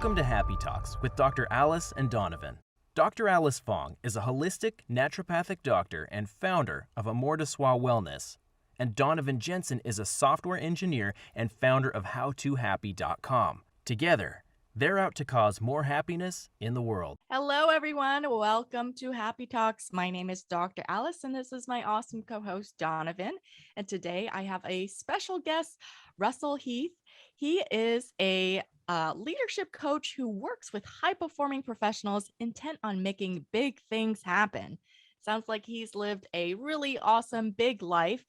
Welcome to Happy Talks with Dr. Alice and Donovan. Dr. Alice Fong is a holistic naturopathic doctor and founder of Amor de Soi Wellness. And Donovan Jensen is a software engineer and founder of HowToHappy.com. Together, they're out to cause more happiness in the world. Hello, everyone. Welcome to Happy Talks. My name is Dr. Alice, and this is my awesome co-host, Donovan. And today I have a special guest, Russell Heath. He is a leadership coach who works with high-performing professionals intent on making big things happen. Sounds like he's lived a really awesome, big life.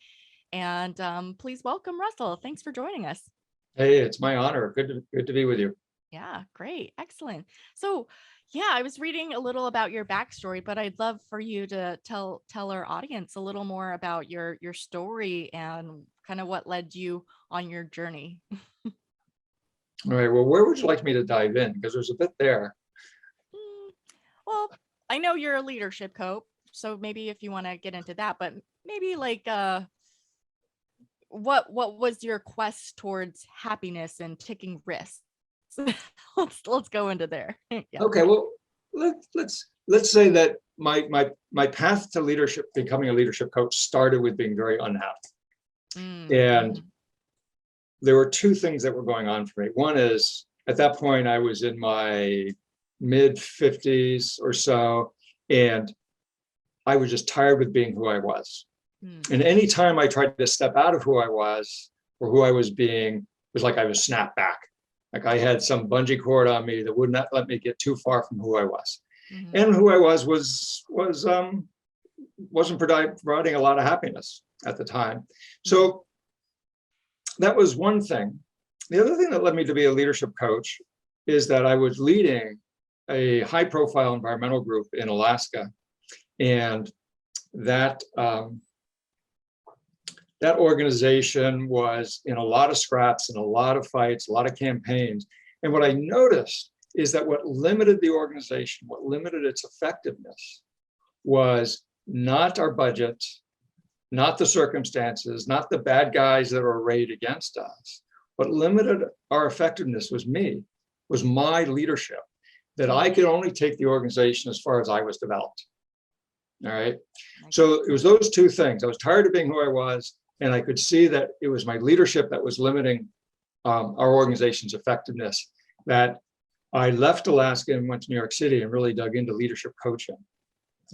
And please welcome Russell. Thanks for joining us. Hey, it's my honor. Good to be with you. Yeah, great. Excellent. So, yeah, I was reading a little about your backstory, but I'd love for you to tell our audience a little more about your story and kind of what led you on your journey. All right. Well, where would you like me to dive in? Because there's a bit there. Well, I know you're a leadership coach, so maybe if you want to get into that, but maybe like what was your quest towards happiness and taking risks? let's go into there. Yeah. Okay. Well, let's say that my path to leadership, becoming a leadership coach, started with being very unhappy. And there were two things that were going on for me. One is, at that point, I was in my mid 50s or so, and I was just tired with being who I was. And anytime I tried to step out of who I was or who I was being, it was like I was snapped back. Like I had some bungee cord on me that would not let me get too far from who I was. And who I wasn't providing a lot of happiness at the time. So that was one thing. The other thing that led me to be a leadership coach is that I was leading a high-profile environmental group in Alaska, and that that organization was in a lot of scraps and a lot of fights, a lot of campaigns. And what I noticed is that what limited the organization, what limited its effectiveness, was not our budget, not the circumstances, not the bad guys that are arrayed against us. What limited our effectiveness was me, was my leadership, that I could only take the organization as far as I was developed. All right. So it was those two things. I was tired of being who I was, and I could see that it was my leadership that was limiting our organization's effectiveness, that I left Alaska and went to New York City and really dug into leadership coaching.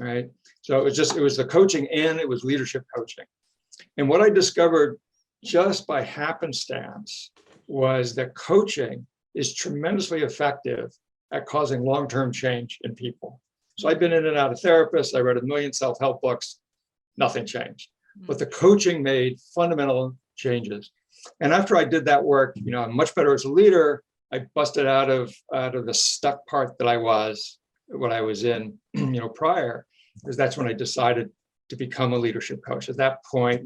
All right. So it was the coaching and it was leadership coaching. And what I discovered just by happenstance was that coaching is tremendously effective at causing long-term change in people. So I've been in and out of therapists. I read 1 million self-help books, nothing changed. But the coaching made fundamental changes. And after I did that work, I'm much better as a leader. I busted out of the stuck part that I was, what I was in, prior, because that's when I decided to become a leadership coach. At that point,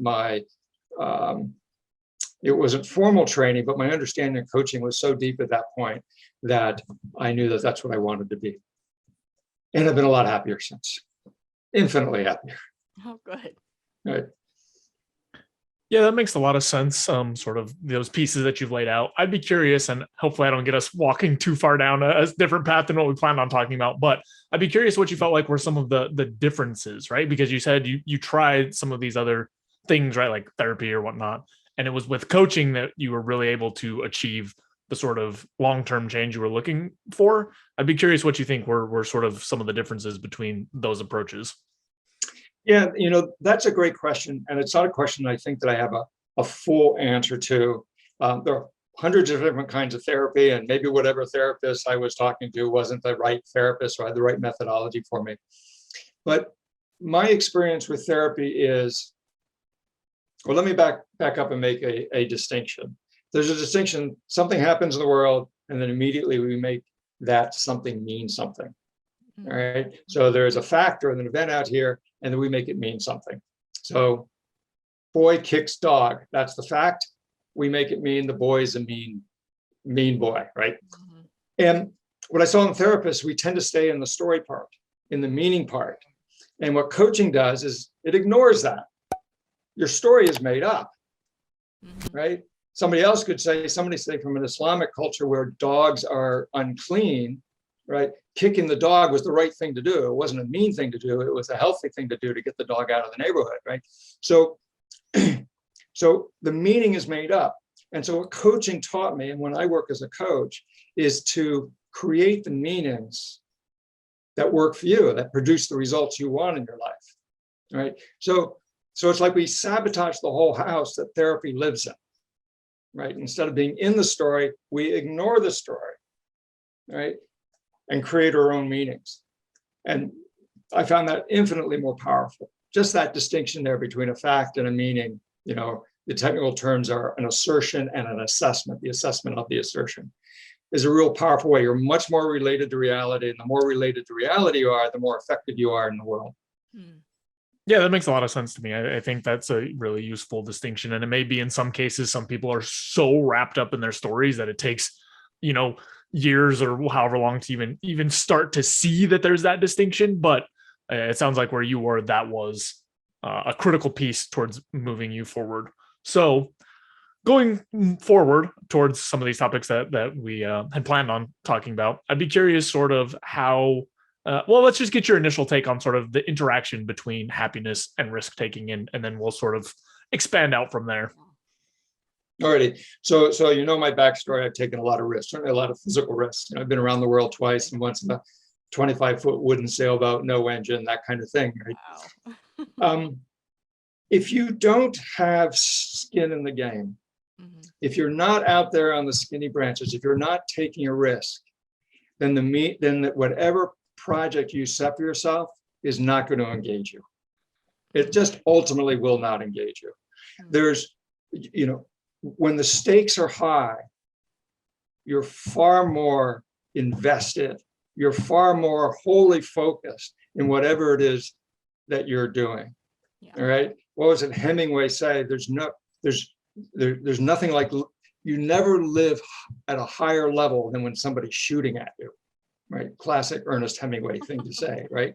it wasn't formal training, but my understanding of coaching was so deep at that point that I knew that that's what I wanted to be. And I've been a lot happier since, infinitely happier. Oh, good. Right. Yeah, that makes a lot of sense. Sort of those pieces that you've laid out. I'd be curious, and hopefully I don't get us walking too far down a different path than what we planned on talking about, but I'd be curious what you felt like were some of the differences, right? Because you said you tried some of these other things, right? Like therapy or whatnot. And it was with coaching that you were really able to achieve the sort of long-term change you were looking for. I'd be curious what you think were sort of some of the differences between those approaches. Yeah, that's a great question. And it's not a question I think that I have a full answer to. There are hundreds of different kinds of therapy, and maybe whatever therapist I was talking to wasn't the right therapist or had the right methodology for me. But my experience with therapy is, well, let me back up and make a distinction. There's a distinction, something happens in the world, and then immediately we make that something mean something. All right. So there's a fact or an event out here, and then we make it mean something. So boy kicks dog. That's the fact. We make it mean the boy is a mean boy, right? And what I saw in therapists, we tend to stay in the story part, in the meaning part. And what coaching does is it ignores that. Your story is made up, right? Somebody else could say, somebody say from an Islamic culture where dogs are unclean, right? Kicking the dog was the right thing to do. It wasn't a mean thing to do. It was a healthy thing to do to get the dog out of the neighborhood, right? So, so the meaning is made up. And so what coaching taught me, and when I work as a coach, is to create the meanings that work for you, that produce the results you want in your life, right? So it's like we sabotage the whole house that therapy lives in, right? Instead of being in the story, we ignore the story, right? And create our own meanings. And I found that infinitely more powerful. Just that distinction there between a fact and a meaning, you know, the technical terms are an assertion and an assessment, the assessment of the assertion is a real powerful way. You're much more related to reality, and the more related to reality you are, the more effective you are in the world. Yeah, that makes a lot of sense to me. I think that's a really useful distinction. And it may be in some cases, some people are so wrapped up in their stories that it takes, you know, years or however long to even start to see that there's that distinction. But it sounds like where you were, that was a critical piece towards moving you forward. So going forward towards some of these topics that we had planned on talking about, I'd be curious sort of how, well, let's just get your initial take on sort of the interaction between happiness and risk taking, and then we'll sort of expand out from there. Alrighty. So you know my backstory. I've taken a lot of risks, certainly a lot of physical risks. You know, I've been around the world twice, and once in a 25-foot wooden sailboat, no engine, that kind of thing. Right? Wow. If you don't have skin in the game, if you're not out there on the skinny branches, if you're not taking a risk, then whatever project you set for yourself is not going to engage you. It just ultimately will not engage you. There's, you know, when the stakes are high, you're far more invested. You're far more wholly focused in whatever it is that you're doing. Yeah. All right. What was it Hemingway say? There's nothing like, you never live at a higher level than when somebody's shooting at you, right? Classic Ernest Hemingway thing to say, right?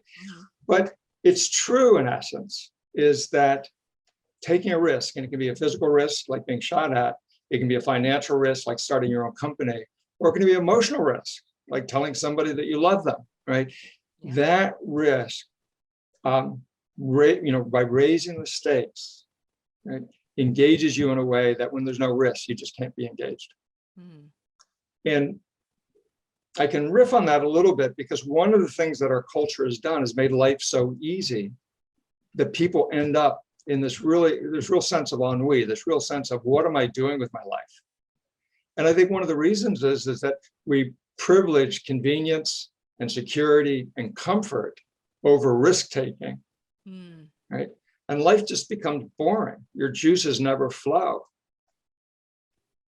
But it's true in essence, is that taking a risk, and it can be a physical risk like being shot at, it can be a financial risk like starting your own company, or it can be an emotional risk like telling somebody that you love them, right? Yeah. That risk, you know, by raising the stakes, right, engages you in a way that when there's no risk, you just can't be engaged. And I can riff on that a little bit, because one of the things that our culture has done is made life so easy that people end up in this real sense of ennui, this real sense of, what am I doing with my life? And I think one of the reasons is that we privilege convenience and security and comfort over risk-taking, right? And life just becomes boring. Your juices never flow.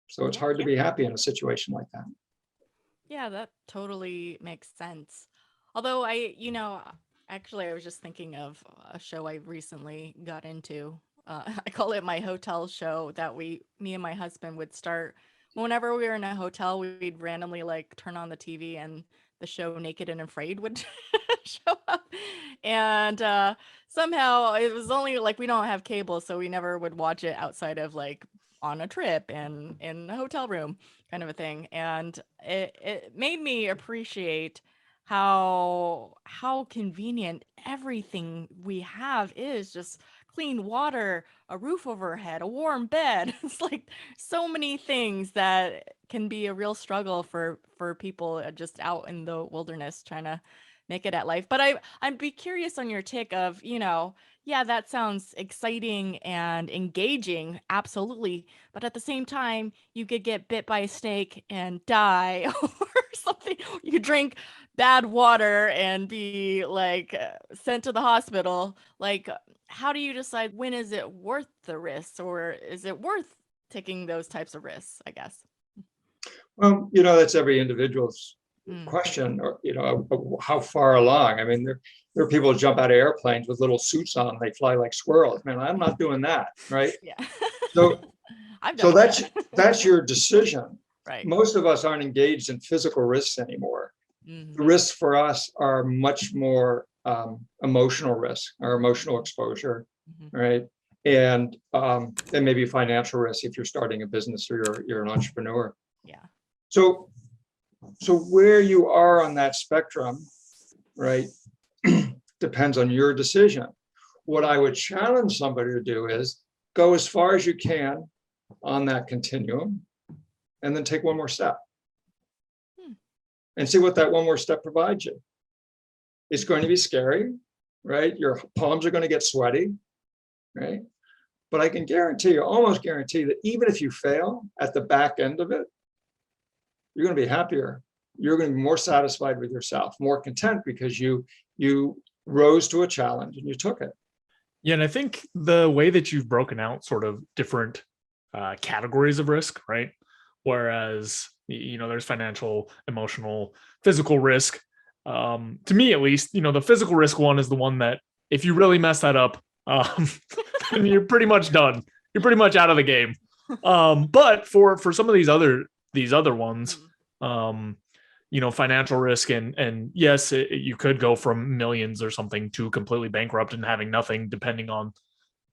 So it's hard to be happy in a situation like that. Yeah, that totally makes sense. Although actually, I was just thinking of a show I recently got into. I call it my hotel show, that me and my husband would start whenever we were in a hotel. We'd randomly like turn on the TV, and the show Naked and Afraid would show up. And somehow it was only like, we don't have cable, so we never would watch it outside of like on a trip and in a hotel room kind of a thing. And it made me appreciate how convenient everything we have is. Just clean water, a roof over our head, a warm bed. It's like so many things that can be a real struggle for people just out in the wilderness trying to make it at life. But I'd be curious on your take of, yeah, that sounds exciting and engaging, absolutely. But at the same time, you could get bit by a snake and die, or something. You could drink bad water and be like sent to the hospital. Like, how do you decide when is it worth the risks, or is it worth taking those types of risks, I guess? Well, that's every individual's question, or how far along. I mean, there are people who jump out of airplanes with little suits on, they fly like squirrels. Man, I'm not doing that, right? Yeah. So that's your decision. Right. Most of us aren't engaged in physical risks anymore. The risks for us are much more emotional risk, our emotional exposure, right? and maybe financial risk if you're starting a business or you're an entrepreneur. Yeah. So where you are on that spectrum, right, depends on your decision. What I would challenge somebody to do is go as far as you can on that continuum, and then take one more step and see what that one more step provides you. It's going to be scary, right? Your palms are going to get sweaty, right? But I can guarantee you, almost guarantee that even if you fail at the back end of it, you're going to be happier. You're going to be more satisfied with yourself, more content, because you rose to a challenge and you took it. Yeah, and I think the way that you've broken out sort of different categories of risk, right? Whereas, there's financial, emotional, physical risk. To me, at least, the physical risk one is the one that if you really mess that up, then you're pretty much done. You're pretty much out of the game. But for some of these other ones, financial risk and yes, you could go from millions or something to completely bankrupt and having nothing, depending on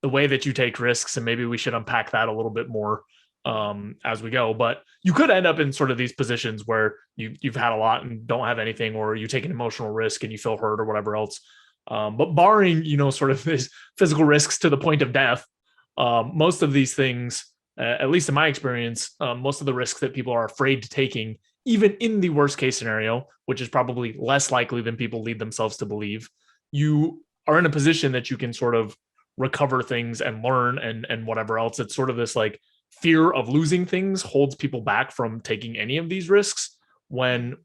the way that you take risks. And maybe we should unpack that a little bit more as we go. But you could end up in sort of these positions where you've had a lot and don't have anything, or you take an emotional risk and you feel hurt or whatever else. But barring, sort of these physical risks to the point of death, most of these things, at least in my experience, most of the risks that people are afraid to taking, even in the worst case scenario, which is probably less likely than people lead themselves to believe, you are in a position that you can sort of recover things and learn and whatever else. It's sort of this like fear of losing things holds people back from taking any of these risks, when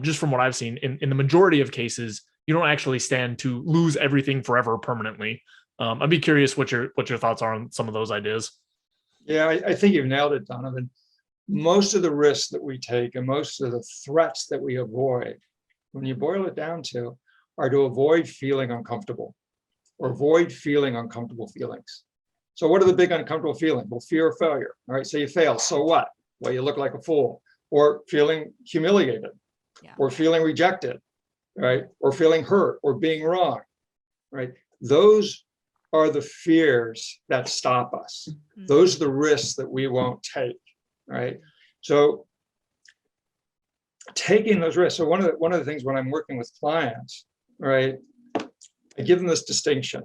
just from what I've seen in the majority of cases, you don't actually stand to lose everything forever permanently. I'd be curious what your thoughts are on some of those ideas. Yeah, I think you've nailed it, Donovan. Most of the risks that we take and most of the threats that we avoid, when you boil it down to, are to avoid feeling uncomfortable or avoid feeling uncomfortable feelings. So what are the big uncomfortable feelings? Well, fear of failure. All right, so you fail. So what? Well, you look like a fool, or feeling humiliated, or feeling rejected, right? Or feeling hurt or being wrong, right? Those are the fears that stop us. Those are the risks that we won't take, right? So taking those risks. So one of the things when I'm working with clients, right, I give them this distinction.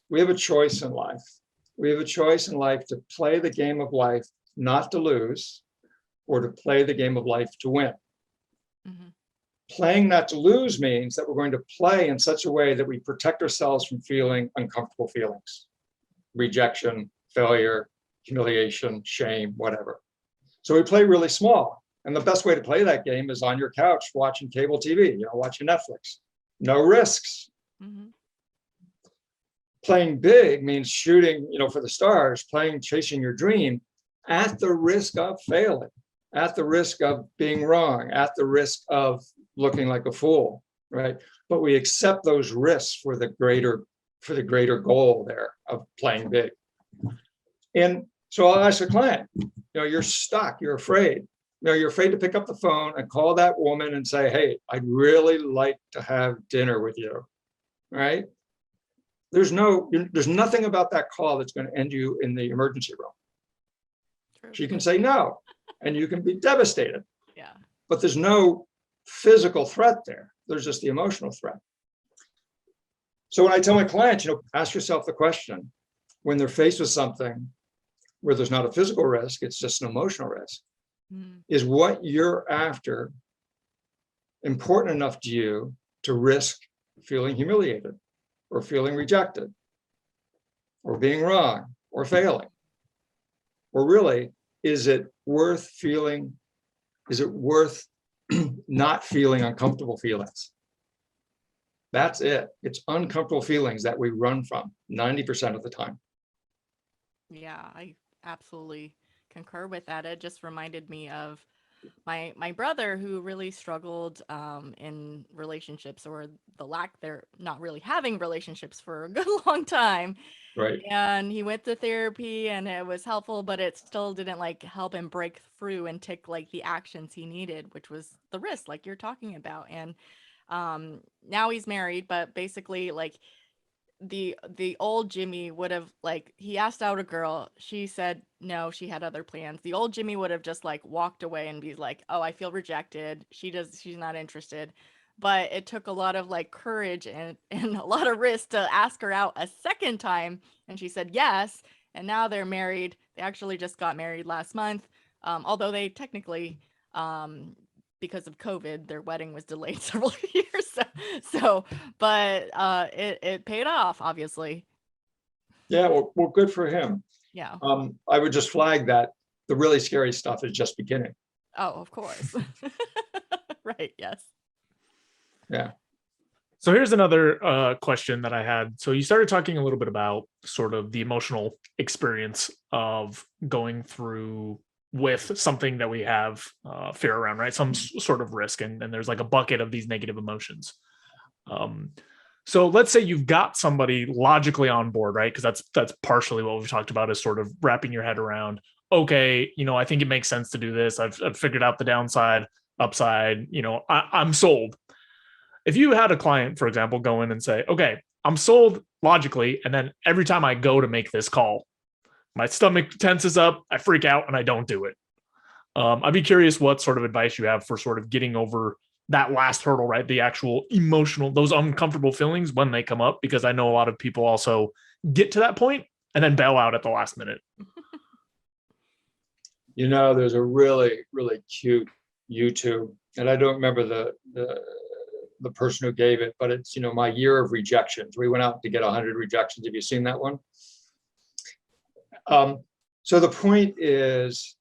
We have a choice in life. We have a choice in life to play the game of life, not to lose, or to play the game of life to win. Mm-hmm. Playing not to lose means that we're going to play in such a way that we protect ourselves from feeling uncomfortable feelings, rejection, failure, humiliation, shame, whatever. So we play really small. And the best way to play that game is on your couch, watching cable TV, watching Netflix. No risks. Mm-hmm. Playing big means shooting, for the stars, chasing your dream at the risk of failing, at the risk of being wrong, at the risk of looking like a fool, right? But we accept those risks for the greater goal there of playing big. And so I'll ask a client, you're stuck, you're afraid. You're afraid to pick up the phone and call that woman and say, hey, I'd really like to have dinner with you, right? There's nothing about that call that's going to end you in the emergency room. True. She can say no, and you can be devastated. Yeah. But there's no physical threat there. There's just the emotional threat. So when I tell my clients, ask yourself the question, when they're faced with something where there's not a physical risk, it's just an emotional risk. Is what you're after important enough to you to risk feeling humiliated or feeling rejected or being wrong or failing? Or really, is it worth not feeling uncomfortable feelings? That's it. It's uncomfortable feelings that we run from 90% of the time. Yeah, I absolutely concur with that. It just reminded me of my brother, who really struggled in relationships, or the lack there, not really having relationships for a good long time. Right. And he went to therapy and it was helpful, but it still didn't help him break through and take the actions he needed, which was the risk like you're talking about. And now he's married, but basically the old Jimmy would have, like, he asked out a girl, she said no, she had other plans. The old Jimmy would have just like walked away and be like, oh, I feel rejected, she's not interested. But it took a lot of like courage and a lot of risk to ask her out a second time, and she said yes, and now they're married. They actually just got married last month, although they technically, because of COVID, their wedding was delayed several years. But it paid off, obviously. Yeah, well, good for him. Yeah. I would just flag that the really scary stuff is just beginning. Oh, of course. Right. Yes. Yeah. So here's another question that I had. So you started talking a little bit about sort of the emotional experience of going through with something that we have fear around, right? Some sort of risk, and there's like a bucket of these negative emotions. So let's say you've got somebody logically on board, right? Because that's partially what we've talked about, is sort of wrapping your head around, okay, I think it makes sense to do this. I've figured out the downside, upside, I'm sold. If you had a client, for example, go in and say, okay, I'm sold logically, and then every time I go to make this call, my stomach tenses up, I freak out, and I don't do it. I'd be curious what sort of advice you have for sort of getting over that last hurdle, right? The actual emotional, those uncomfortable feelings when they come up, because I know a lot of people also get to that point and then bail out at the last minute. There's a really, really cute YouTube, and I don't remember the person who gave it, but it's, my year of rejections. We went out to get 100 rejections. Have you seen that one? So the point is,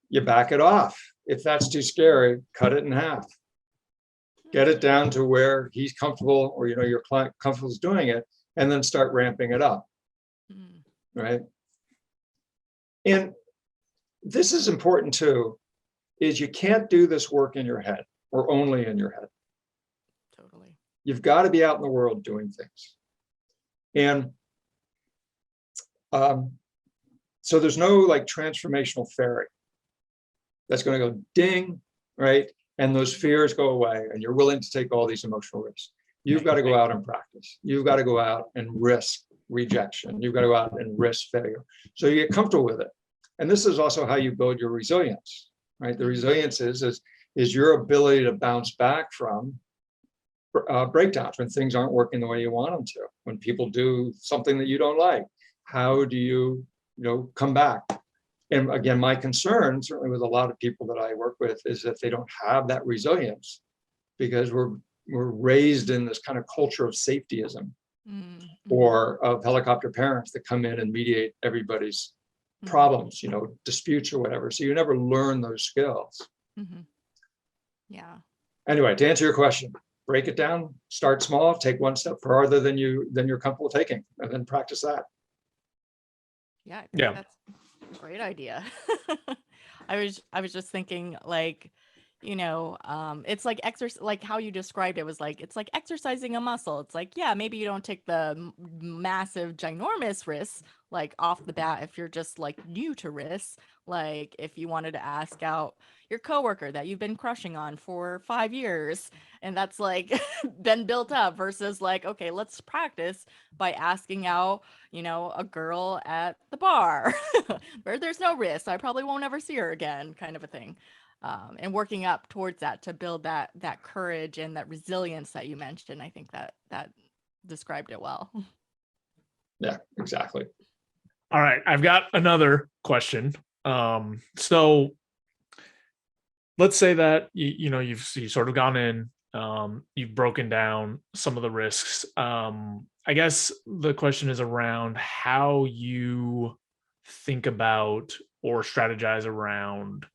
you back it off. If that's too scary, cut it in half. Get it down to where he's comfortable, or your client comfortable doing it, and then start ramping it up. Right? And this is important too, is you can't do this work in your head, or only in your head. Totally. You've got to be out in the world doing things. And so there's no like transformational fairy that's going to go ding, right? And those fears go away, and you're willing to take all these emotional risks. You've got to go out and practice. You've got to go out and risk rejection. You've got to go out and risk failure. So you get comfortable with it. And this is also how you build your resilience, right? The resilience is your ability to bounce back from breakdowns, when things aren't working the way you want them to, when people do something that you don't like. How do you, come back? And again, my concern, certainly with a lot of people that I work with, is that they don't have that resilience, because we're raised in this kind of culture of safetyism, or of helicopter parents that come in and mediate everybody's problems, disputes or whatever. So you never learn those skills. Yeah. Anyway, to answer your question, break it down, start small, take one step farther than you're comfortable taking, and then practice that. Yeah. I think that's a great idea. I was just thinking, like, it's like exercise, like how you described it was like, it's like exercising a muscle. It's like, yeah, maybe you don't take the massive, ginormous risks like off the bat if you're just like new to risks. Like if you wanted to ask out your coworker that you've been crushing on for 5 years, and that's like been built up, versus like, okay, let's practice by asking out, a girl at the bar where there's no risk. I probably won't ever see her again, kind of a thing. And working up towards that to build that courage and that resilience that you mentioned. I think that described it well. Yeah, exactly. All right, I've got another question. So let's say that you've sort of gone in, you've broken down some of the risks. I guess the question is around how you think about or strategize around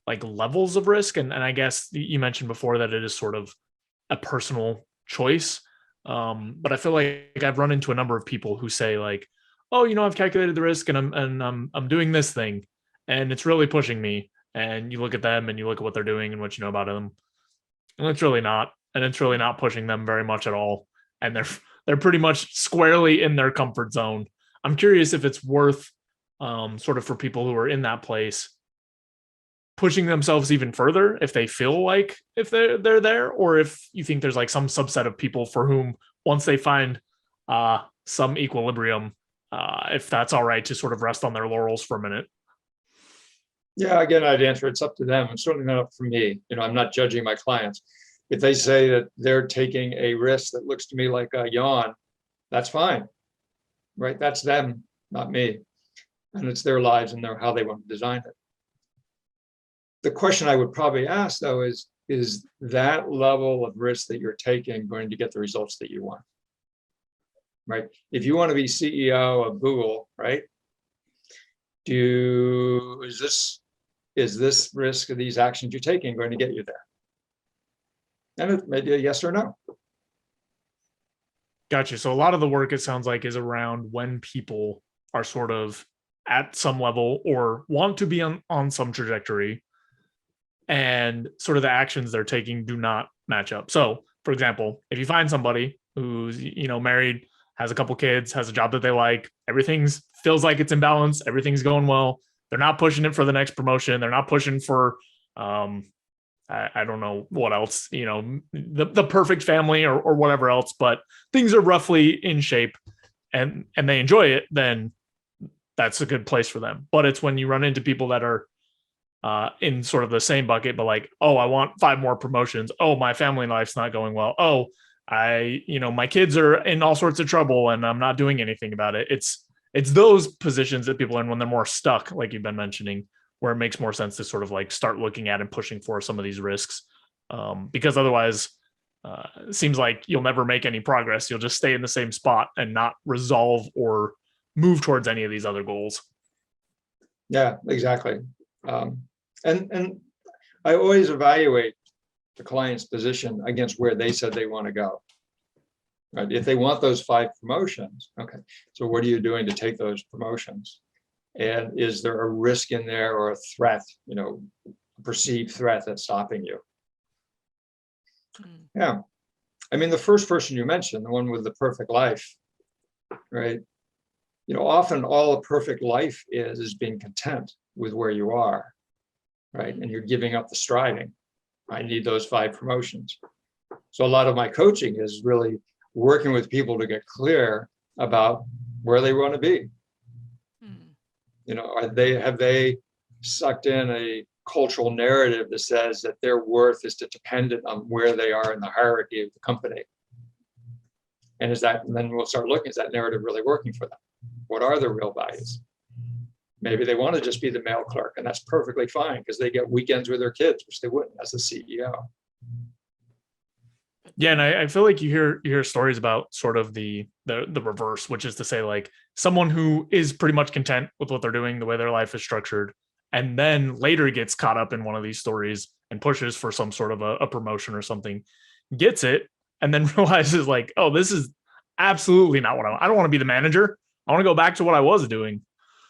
like levels of risk. And I guess you mentioned before that it is sort of a personal choice. But I feel like I've run into a number of people who say like, oh, I've calculated the risk and I'm doing this thing and it's really pushing me. And you look at them and you look at what they're doing and what you know about them, and it's really not. And it's really not pushing them very much at all. And they're pretty much squarely in their comfort zone. I'm curious if it's worth sort of for people who are in that place pushing themselves even further if they feel like if they're there, or if you think there's like some subset of people for whom once they find some equilibrium, if that's all right to sort of rest on their laurels for a minute. Yeah, again, I'd answer it's up to them. It's certainly not up for me. I'm not judging my clients. If they say that they're taking a risk that looks to me like a yawn, that's fine, right? That's them, not me. And it's their lives and how they want to design it. The question I would probably ask, though, is that level of risk that you're taking going to get the results that you want? Right? If you want to be CEO of Google, right? Is this risk of these actions you're taking going to get you there? And it may be a yes or no. Gotcha. So a lot of the work, it sounds like, is around when people are sort of at some level or want to be on some trajectory, and sort of the actions they're taking do not match up. So, for example, if you find somebody who's, married, has a couple kids, has a job that they like, everything's feels like it's in balance, everything's going well, they're not pushing it for the next promotion, they're not pushing for, I don't know what else, the perfect family or whatever else, but things are roughly in shape and they enjoy it, then that's a good place for them. But it's when you run into people that are in sort of the same bucket, but like, oh, I want 5 more promotions. Oh, my family life's not going well. Oh, my kids are in all sorts of trouble and I'm not doing anything about it. It's those positions that people are in when they're more stuck, like you've been mentioning, where it makes more sense to sort of like start looking at and pushing for some of these risks. Because otherwise, it seems like you'll never make any progress. You'll just stay in the same spot and not resolve or move towards any of these other goals. Yeah, exactly. And I always evaluate the client's position against where they said they want to go. Right? If they want those 5 promotions, okay, so what are you doing to take those promotions? And is there a risk in there or a threat, a perceived threat that's stopping you? Yeah. I mean, the first person you mentioned, the one with the perfect life, right? Often all a perfect life is being content with where you are, right? And you're giving up the striving. I need those 5 promotions. So a lot of my coaching is really working with people to get clear about where they want to be. Have they sucked in a cultural narrative that says that their worth is dependent on where they are in the hierarchy of the company? And then we'll start looking, is that narrative really working for them? What are their real values? Maybe they want to just be the mail clerk, and that's perfectly fine because they get weekends with their kids, which they wouldn't as a CEO. Yeah, and I feel like you hear stories about sort of the reverse, which is to say, like, someone who is pretty much content with what they're doing, the way their life is structured, and then later gets caught up in one of these stories and pushes for some sort of a promotion or something, gets it, and then realizes like, oh, this is absolutely not what I want. I don't want to be the manager. I want to go back to what I was doing.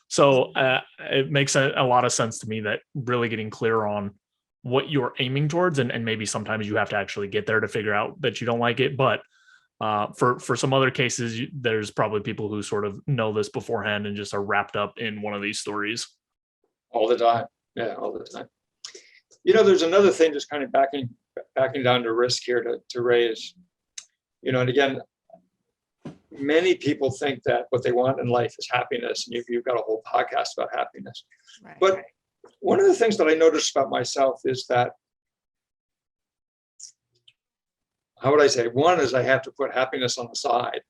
So it makes a lot of sense to me that really getting clear on what you're aiming towards, and maybe sometimes you have to actually get there to figure out that you don't like it. But for some other cases, there's probably people who sort of know this beforehand and just are wrapped up in one of these stories. All the time. Yeah, all the time. There's another thing, just kind of backing down to risk here to raise, and again, many people think that what they want in life is happiness, and you've got a whole podcast about happiness. Right. But one of the things that I noticed about myself is that, how would I say? One is I have to put happiness on the side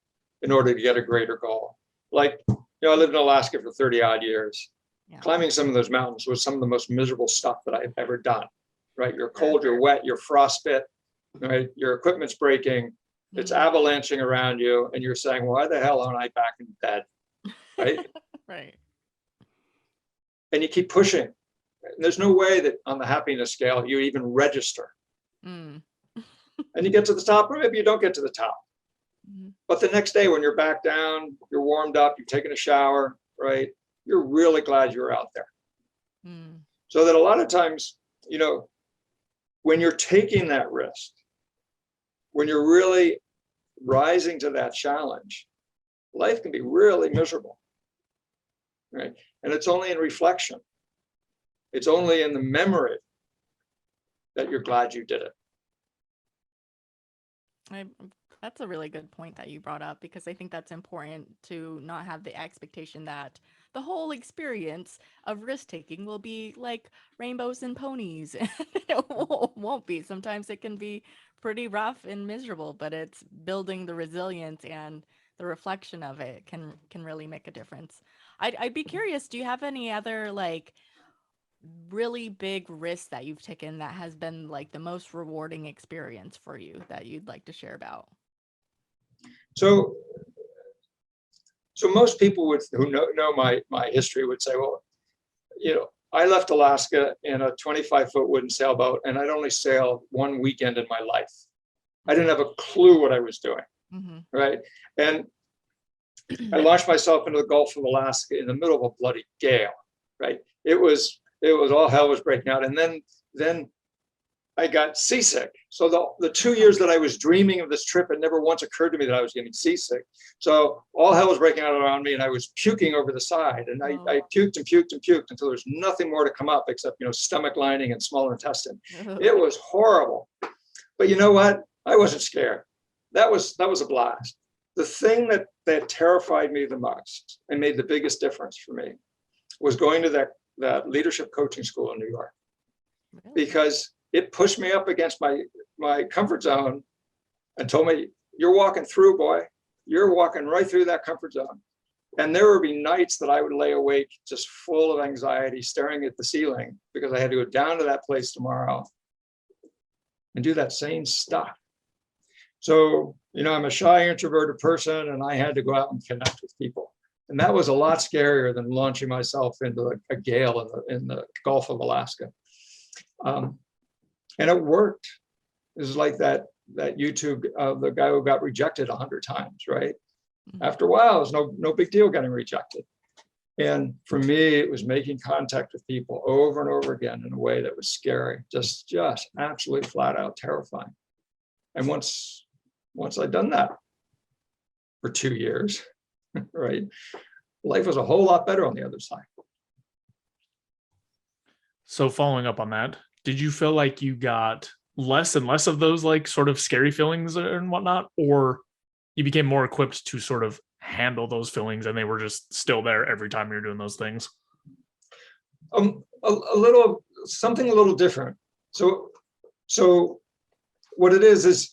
in order to get a greater goal. Like, I lived in Alaska for 30 odd years. Yeah. Climbing some of those mountains was some of the most miserable stuff that I've ever done, right? You're cold, you're wet, you're frostbit, right? Your equipment's breaking, it's avalanching around you, and you're saying, why the hell aren't I back in bed, right? Right. And you keep pushing. And there's no way that on the happiness scale, you even register. And you get to the top, or maybe you don't get to the top. But the next day when you're back down, you're warmed up, you've taken a shower, right? You're really glad you're out there. So that a lot of times, when you're taking that risk, when you're really rising to that challenge, life can be really miserable, right? And it's only in reflection. It's only in the memory that you're glad you did it. I'm That's a really good point that you brought up, because I think that's important to not have the expectation that the whole experience of risk taking will be like rainbows and ponies. It won't be. Sometimes it can be pretty rough and miserable, but it's building the resilience and the reflection of it can really make a difference. I'd be curious, do you have any other like really big risk that you've taken that has been like the most rewarding experience for you that you'd like to share about? So, so most people who know my history would say, well, I left Alaska in a 25-foot wooden sailboat, and I'd only sailed one weekend in my life. I didn't have a clue what I was doing, right? And I launched myself into the Gulf of Alaska in the middle of a bloody gale, right? It was all hell was breaking out, and then I got seasick. So the 2 years that I was dreaming of this trip, it never once occurred to me that I was getting seasick. So all hell was breaking out around me, and I was puking over the side. And I puked and puked and puked until there's nothing more to come up except stomach lining and small intestine. It was horrible. But you know what? I wasn't scared. That was a blast. The thing that terrified me the most and made the biggest difference for me was going to that leadership coaching school in New York, because it pushed me up against my comfort zone and told me, you're walking through, boy. You're walking right through that comfort zone. And there would be nights that I would lay awake just full of anxiety, staring at the ceiling, because I had to go down to that place tomorrow and do that same stuff. So, I'm a shy, introverted person, and I had to go out and connect with people. And that was a lot scarier than launching myself into a gale in the Gulf of Alaska. And it worked. It was like that YouTube, the guy who got rejected 100 times, right? After a while, it was no big deal getting rejected. And for me, it was making contact with people over and over again in a way that was scary, just absolutely flat out terrifying. And once I'd done that for 2 years, right, life was a whole lot better on the other side. So following up on that, did you feel like you got less and less of those like sort of scary feelings and whatnot, or you became more equipped to sort of handle those feelings and they were just still there every time you're doing those things? Something a little different. So what it is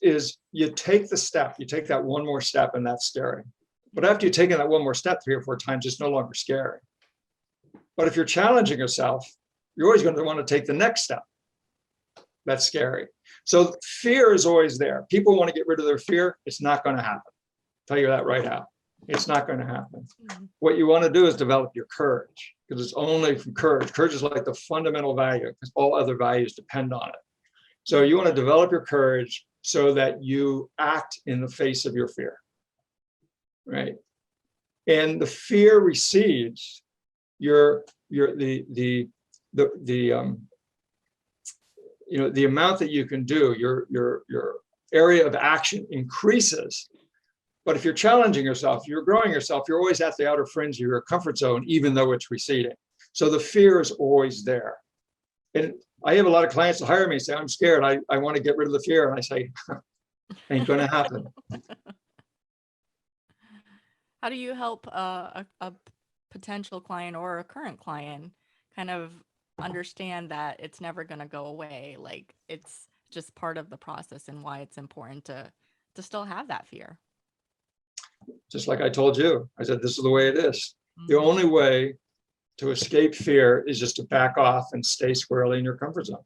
you take the step, you take that one more step, and that's scary. But after you've taken that one more step 3 or 4 times, it's no longer scary. But if you're challenging yourself, you're always going to want to take the next step. That's scary. So fear is always there. People want to get rid of their fear. It's not going to happen. I'll tell you that right now. It's not going to happen. What you want to do is develop your courage, because it's only from courage. Courage is like the fundamental value, because all other values depend on it. So you want to develop your courage so that you act in the face of your fear, right? And the fear recedes. The amount that you can do, your area of action increases. But if you're challenging yourself, you're growing yourself, you're always at the outer fringe of your comfort zone, even though it's receding. So the fear is always there. And I have a lot of clients that hire me and say, I'm scared. I want to get rid of the fear. And I say, ain't going to happen. How do you help a potential client or a current client kind of understand that it's never going to go away? Like, it's just part of the process, and why it's important to still have that fear. Just like I told you, I said, this is the way it is. The only way to escape fear is just to back off and stay squarely in your comfort zone.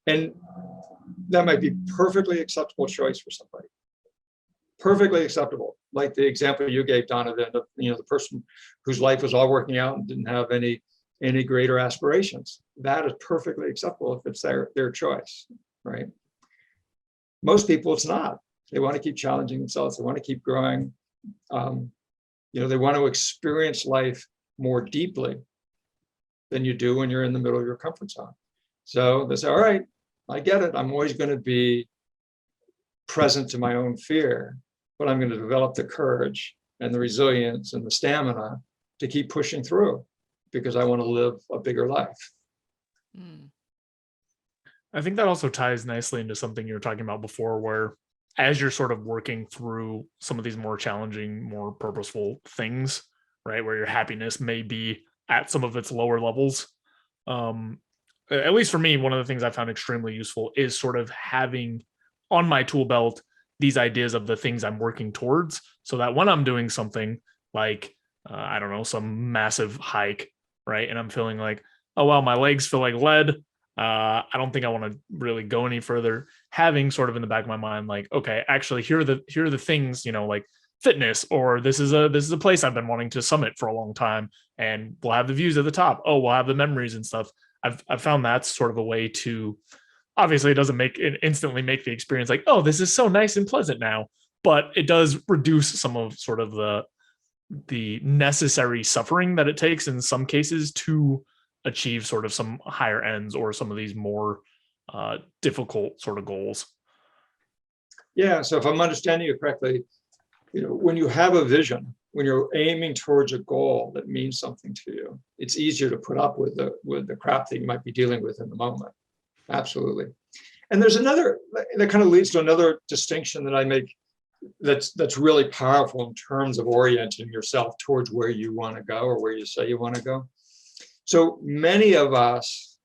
And that might be perfectly acceptable choice for somebody. Perfectly acceptable. Like the example you gave, Donovan, of, the person whose life was all working out and didn't have any greater aspirations. That is perfectly acceptable if it's their choice, right? Most people, it's not. They want to keep challenging themselves. They want to keep growing. They want to experience life more deeply than you do when you're in the middle of your comfort zone. So they say, all right, I get it. I'm always going to be present to my own fear, but I'm going to develop the courage and the resilience and the stamina to keep pushing through, because I want to live a bigger life. I think that also ties nicely into something you were talking about before, where as you're sort of working through some of these more challenging, more purposeful things, right? Where your happiness may be at some of its lower levels. At least for me, one of the things I found extremely useful is sort of having on my tool belt these ideas of the things I'm working towards, so that when I'm doing something like, I don't know, some massive hike, right? And I'm feeling like, oh, well, my legs feel like lead. I don't think I want to really go any further. Having sort of in the back of my mind, like, okay, actually, here are the things, like fitness, or this is a place I've been wanting to summit for a long time, and we'll have the views at the top. Oh, we'll have the memories and stuff. I've found that's sort of a way to, obviously, it doesn't make it instantly make the experience like, oh, this is so nice and pleasant now, but it does reduce some of sort of the necessary suffering that it takes in some cases to achieve sort of some higher ends or some of these more difficult sort of goals. Yeah. So if I'm understanding you correctly, when you have a vision, when you're aiming towards a goal that means something to you, it's easier to put up with the crap that you might be dealing with in the moment. Absolutely. And there's another that kind of leads to another distinction that I make that's really powerful in terms of orienting yourself towards where you want to go or where you say you want to go. So many of us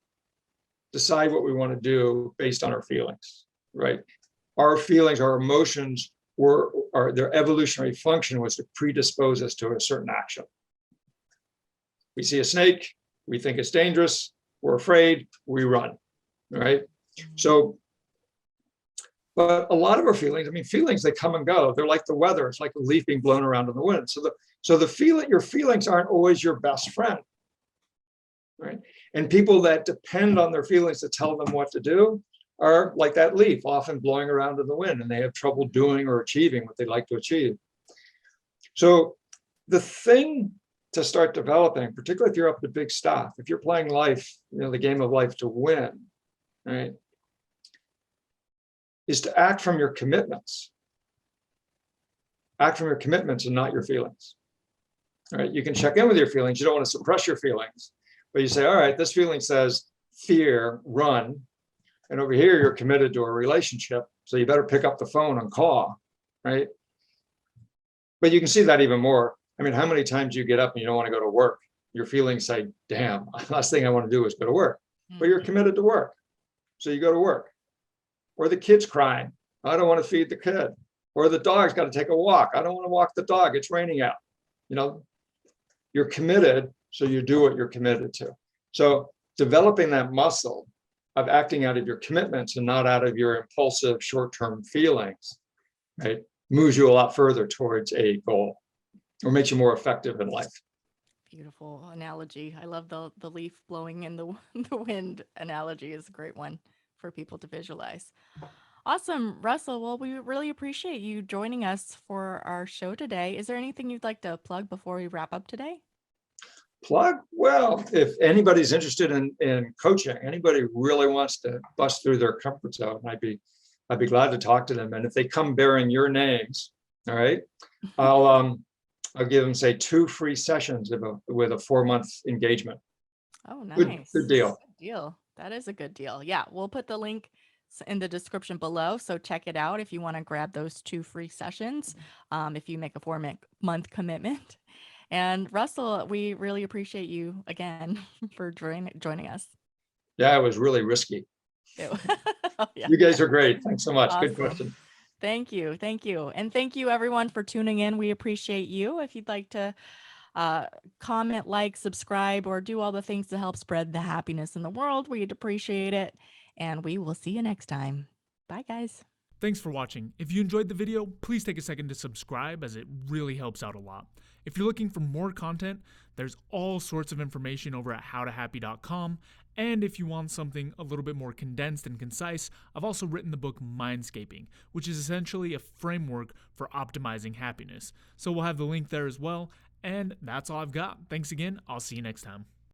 decide what we want to do based on our feelings, right? Our feelings, our emotions their evolutionary function was to predispose us to a certain action. We see a snake, we think it's dangerous, we're afraid, we run, right? So, but a lot of our feelings, feelings, they come and go. They're like the weather. It's like a leaf being blown around in the wind. So your feelings aren't always your best friend, right? And people that depend on their feelings to tell them what to do are like that leaf, often blowing around in the wind, and they have trouble doing or achieving what they'd like to achieve. So the thing to start developing, particularly if you're up to big stuff, if you're playing life, the game of life to win, right, is to act from your commitments. Act from your commitments and not your feelings. All right, you can check in with your feelings. You don't want to suppress your feelings, but you say, all right, this feeling says fear, run. And over here, you're committed to a relationship. So you better pick up the phone and call, right? But you can see that even more. How many times you get up and you don't want to go to work? Your feelings say, damn, last thing I want to do is go to work. But you're committed to work. So you go to work. Or the kid's crying. I don't want to feed the kid. Or the dog's got to take a walk. I don't want to walk the dog. It's raining out. You're committed, so you do what you're committed to. So developing that muscle of acting out of your commitments and not out of your impulsive short-term feelings, right, moves you a lot further towards a goal or makes you more effective in life. Beautiful analogy. I love the leaf blowing in the wind analogy is a great one for people to visualize. Awesome, Russell. Well, we really appreciate you joining us for our show today. Is there anything you'd like to plug before we wrap up today? Plug? Well, if anybody's interested in coaching, anybody really wants to bust through their comfort zone, I'd be glad to talk to them. And if they come bearing your names, all right, I'll give them, say, 2 free sessions with a 4-month engagement. Oh, nice. Good deal. Good deal. That is a good deal. Yeah, we'll put the link in the description below, so check it out if you want to grab those 2 free sessions, if you make a 4-month commitment. And Russell, we really appreciate you again for joining us. Yeah, it was really risky. Oh, yeah. You guys are great. Thanks so much. Awesome. Good question. Thank you. And thank you everyone for tuning in. We appreciate you. If you'd like to comment, like, subscribe, or do all the things to help spread the happiness in the world, we'd appreciate it. And we will see you next time. Bye, guys. Thanks for watching. If you enjoyed the video, please take a second to subscribe, as it really helps out a lot. If you're looking for more content, there's all sorts of information over at howtohappy.com. And if you want something a little bit more condensed and concise, I've also written the book Mindscaping, which is essentially a framework for optimizing happiness. So we'll have the link there as well. And that's all I've got. Thanks again. I'll see you next time.